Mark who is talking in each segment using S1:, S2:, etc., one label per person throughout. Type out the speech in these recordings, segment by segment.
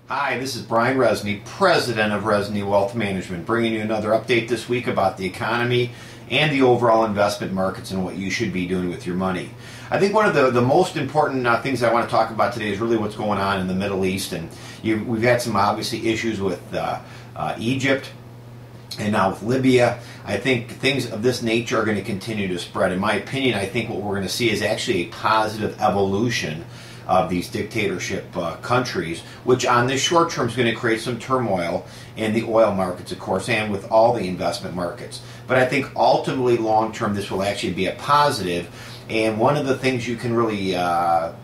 S1: Hi, this is Brian Resney, President of Resney Wealth Management, bringing you another update this week about the economy and the overall investment markets and what you should be doing with your money. I think one of the most important things I want to talk about today is really what's going on in the Middle East. And we've had some obviously issues with Egypt and now with Libya. I think things of this nature are going to continue to spread. In my opinion, I think what we're going to see is actually a positive evolution of these dictatorship countries, which on the short term is going to create some turmoil in the oil markets, of course, and with all the investment markets. But I think ultimately, long term, this will actually be a positive. And one of the things you can really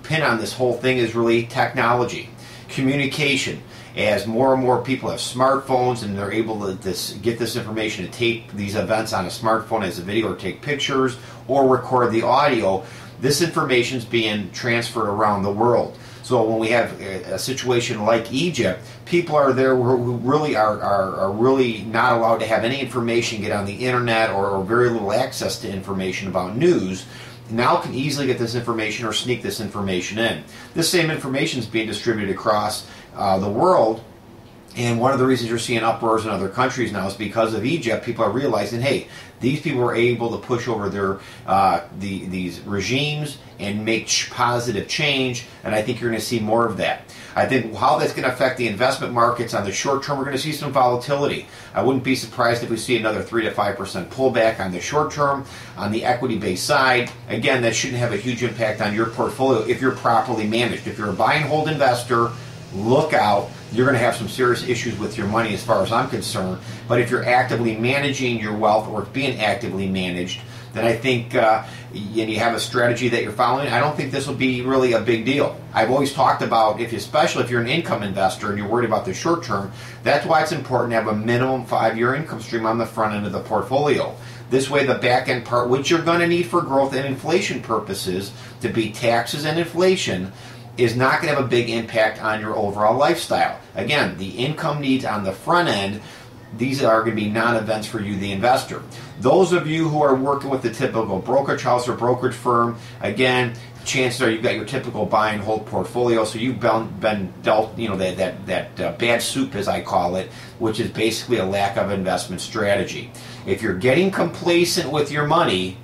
S1: pin on this whole thing is really technology, communication. As more and more people have smartphones and they're able to get this information, to tape these events on a smartphone as a video or take pictures or record the audio, this information is being transferred around the world. So when we have a situation like Egypt, people are there who really are really not allowed to have any information get on the internet or very little access to information about news. Now can easily get this information or sneak this information in. This same information is being distributed across the world. And one of the reasons you're seeing uproars in other countries now is because of Egypt. People are realizing, hey, these people were able to push over their these regimes and make positive change, and I think you're going to see more of that. I think how that's going to affect the investment markets on the short term, we're going to see some volatility. I wouldn't be surprised if we see another 3 to 5% pullback on the short term. On the equity-based side, again, that shouldn't have a huge impact on your portfolio if you're properly managed. If you're a buy and hold investor, look out. You're going to have some serious issues with your money as far as I'm concerned. But if you're actively managing your wealth or it's being actively managed, then I think and you have a strategy that you're following, I don't think this will be really a big deal. I've always talked about, especially if you're an income investor and you're worried about the short term, that's why it's important to have a minimum 5-year income stream on the front end of the portfolio. This way the back end part, which you're going to need for growth and inflation purposes, to beat taxes and inflation, is not going to have a big impact on your overall lifestyle. Again, the income needs on the front end, these are going to be non-events for you, the investor. Those of you who are working with the typical brokerage house or brokerage firm, again, chances are you've got your typical buy and hold portfolio, so you've been dealt, that bad soup, as I call it, which is basically a lack of investment strategy. If you're getting complacent with your money,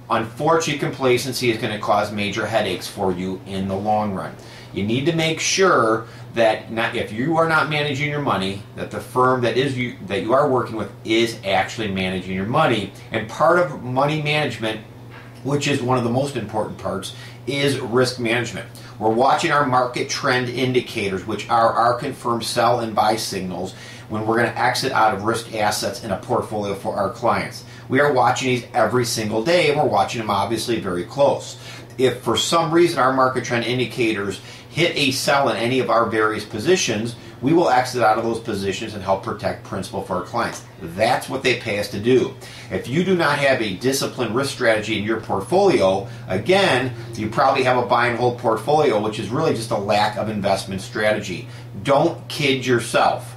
S1: unfortunately, complacency is going to cause major headaches for you in the long run. You need to make sure that if you are not managing your money, that the firm that you are working with is actually managing your money. And part of money management, which is one of the most important parts, is risk management. We're watching our market trend indicators, which are our confirmed sell and buy signals, when we're going to exit out of risk assets in a portfolio for our clients. We are watching these every single day, and we're watching them obviously very close. If for some reason our market trend indicators hit a sell in any of our various positions, we will exit out of those positions and help protect principal for our clients. That's what they pay us to do. If you do not have a disciplined risk strategy in your portfolio, again, you probably have a buy and hold portfolio, which is really just a lack of investment strategy. Don't kid yourself.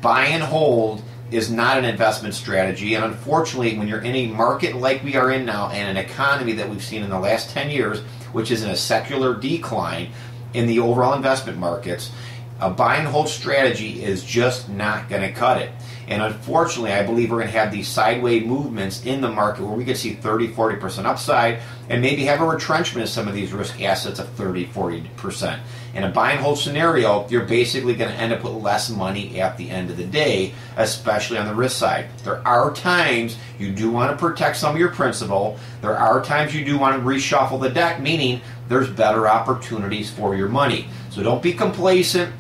S1: Buy and hold is not an investment strategy, and unfortunately, when you're in a market like we are in now and an economy that we've seen in the last 10 years, which is in a secular decline in the overall investment markets, a buy and hold strategy is just not going to cut it. And unfortunately, I believe we're going to have these sideways movements in the market where we could see 30-40% upside and maybe have a retrenchment of some of these risk assets of 30-40%. In a buy and hold scenario, you're basically going to end up with less money at the end of the day, especially on the risk side. There are times you do want to protect some of your principal. There are times you do want to reshuffle the deck, meaning there's better opportunities for your money. So don't be complacent.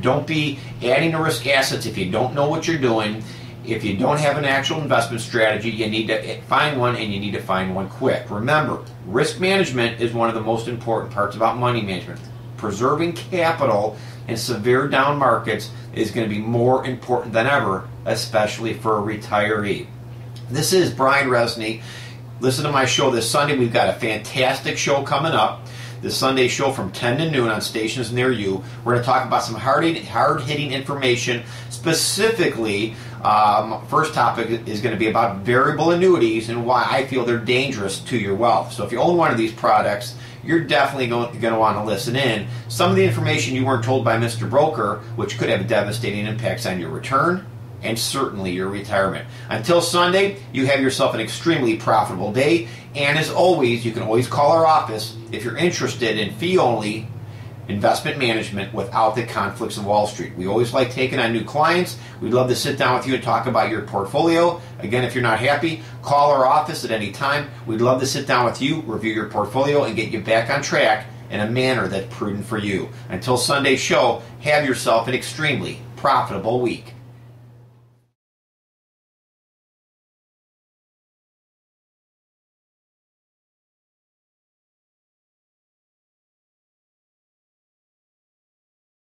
S1: Don't be adding to risk assets if you don't know what you're doing. If you don't have an actual investment strategy, you need to find one, and you need to find one quick. Remember, risk management is one of the most important parts about money management. Preserving capital in severe down markets is going to be more important than ever, especially for a retiree. This is Brian Resney. Listen to my show this Sunday. We've got a fantastic show coming up. This Sunday show from 10 to noon on stations near you. We're going to talk about some hard-hitting information. Specifically, first topic is going to be about variable annuities and why I feel they're dangerous to your wealth. So if you own one of these products, you're definitely going to want to listen in. Some of the information you weren't told by Mr. Broker, which could have devastating impacts on your return and certainly your retirement. Until Sunday, you have yourself an extremely profitable day. And as always, you can always call our office if you're interested in fee-only investment management without the conflicts of Wall Street. We always like taking on new clients. We'd love to sit down with you and talk about your portfolio. Again, if you're not happy, call our office at any time. We'd love to sit down with you, review your portfolio, and get you back on track in a manner that's prudent for you. Until Sunday's show, have yourself an extremely profitable week.